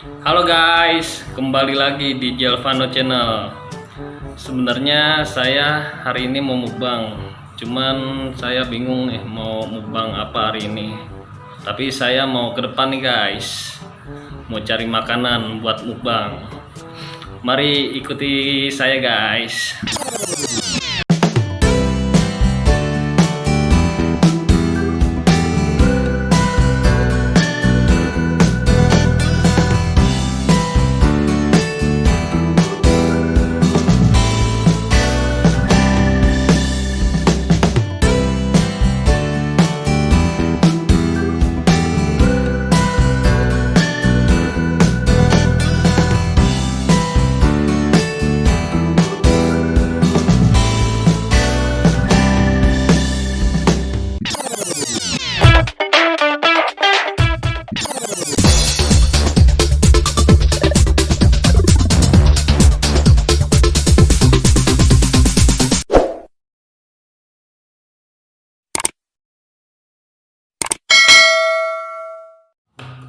Halo guys, kembali lagi di Jelvano Channel. Sebenarnya saya hari ini mau mukbang, cuman saya bingung nih mau mukbang apa hari ini. Tapi saya mau ke depan nih guys, mau cari makanan buat mukbang. Mari ikuti saya guys.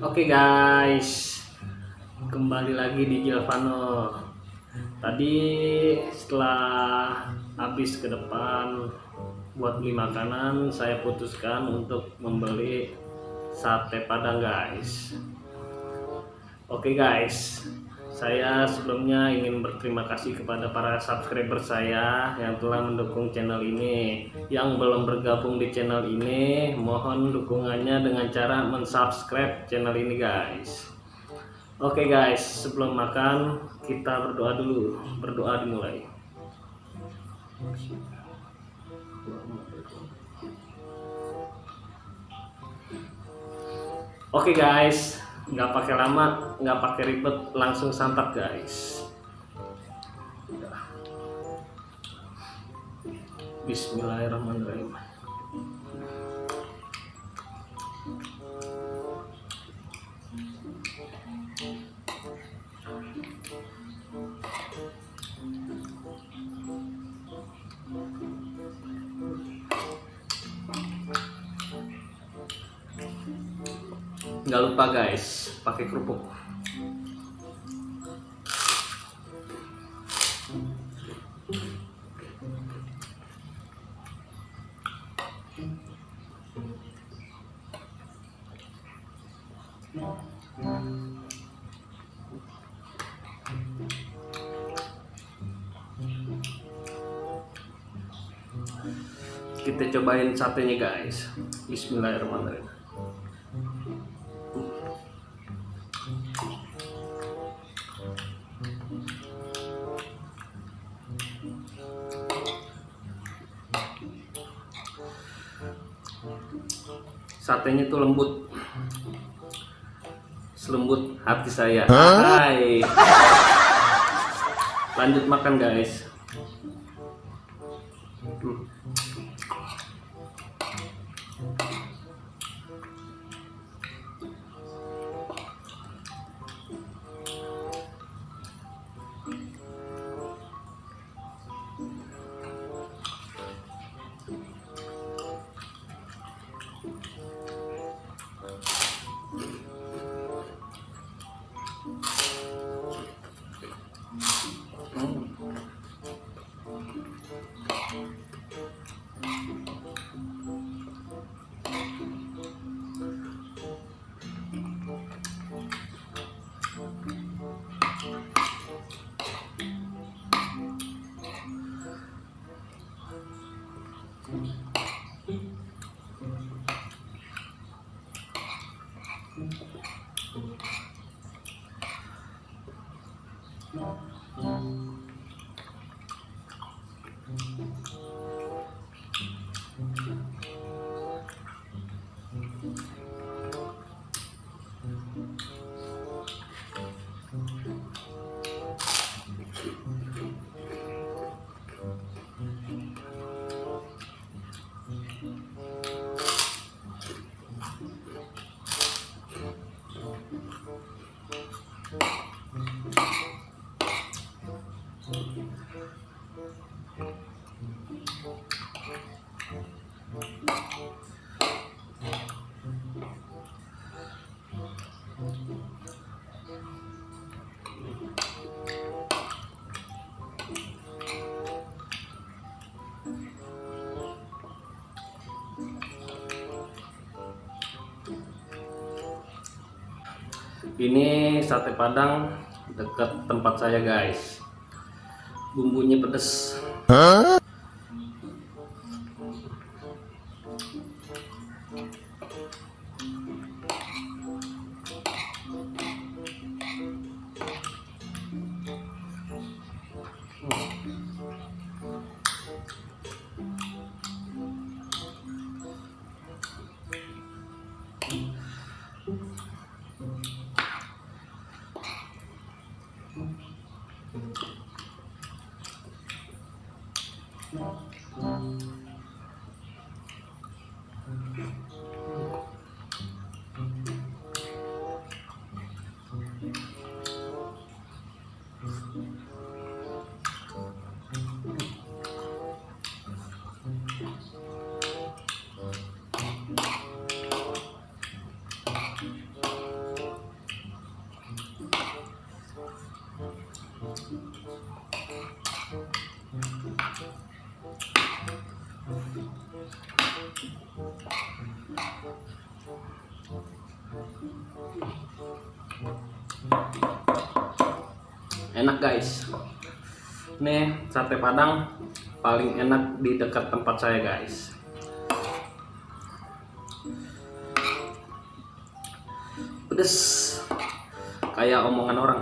Oke guys, kembali lagi di Jelvano. Tadi setelah habis ke depan buat beli makanan, saya putuskan untuk membeli sate padang guys. Oke guys, saya sebelumnya ingin berterima kasih kepada para subscriber saya yang telah mendukung channel ini. Yang belum bergabung di channel ini, mohon dukungannya dengan cara mensubscribe channel ini guys. Oke guys, sebelum makan kita berdoa dulu. Berdoa dimulai. Oke guys, nggak pakai lama, nggak pakai ribet, langsung santap guys. Bismillahirrahmanirrahim. Nggak lupa guys, pakai kerupuk. Kita cobain satenya guys. Bismillahirrahmanirrahim. Satenya tuh lembut, selembut hati saya. Hai. Lanjut makan guys. Ini sate Padang dekat tempat saya guys. Bumbunya pedes. Enak guys. Nih sate Padang paling enak di dekat tempat saya guys. Pedes kayak omongan orang.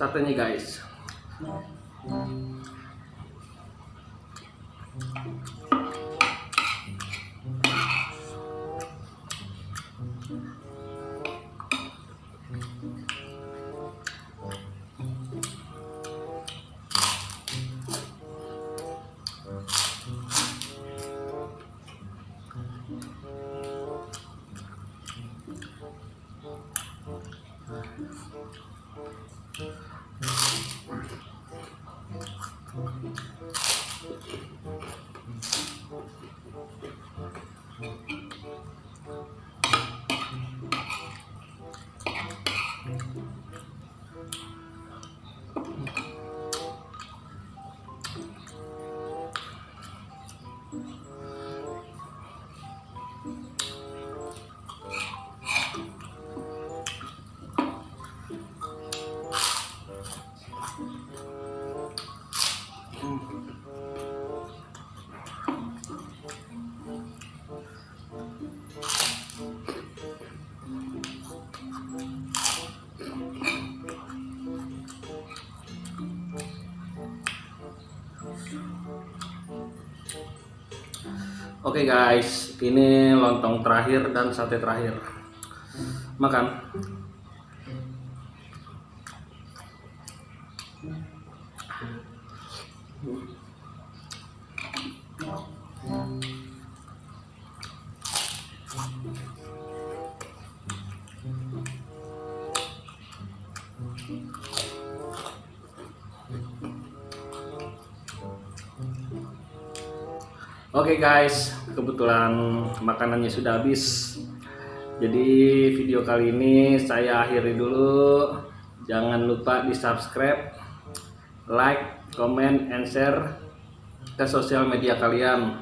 satenya guys. Oke guys, ini lontong terakhir dan sate terakhir. Makan. Oke guys, kebetulan makanannya sudah habis. Jadi video kali ini saya akhiri dulu. Jangan lupa di subscribe, like, comment, and share ke sosial media kalian.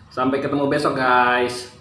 Sampai ketemu besok guys.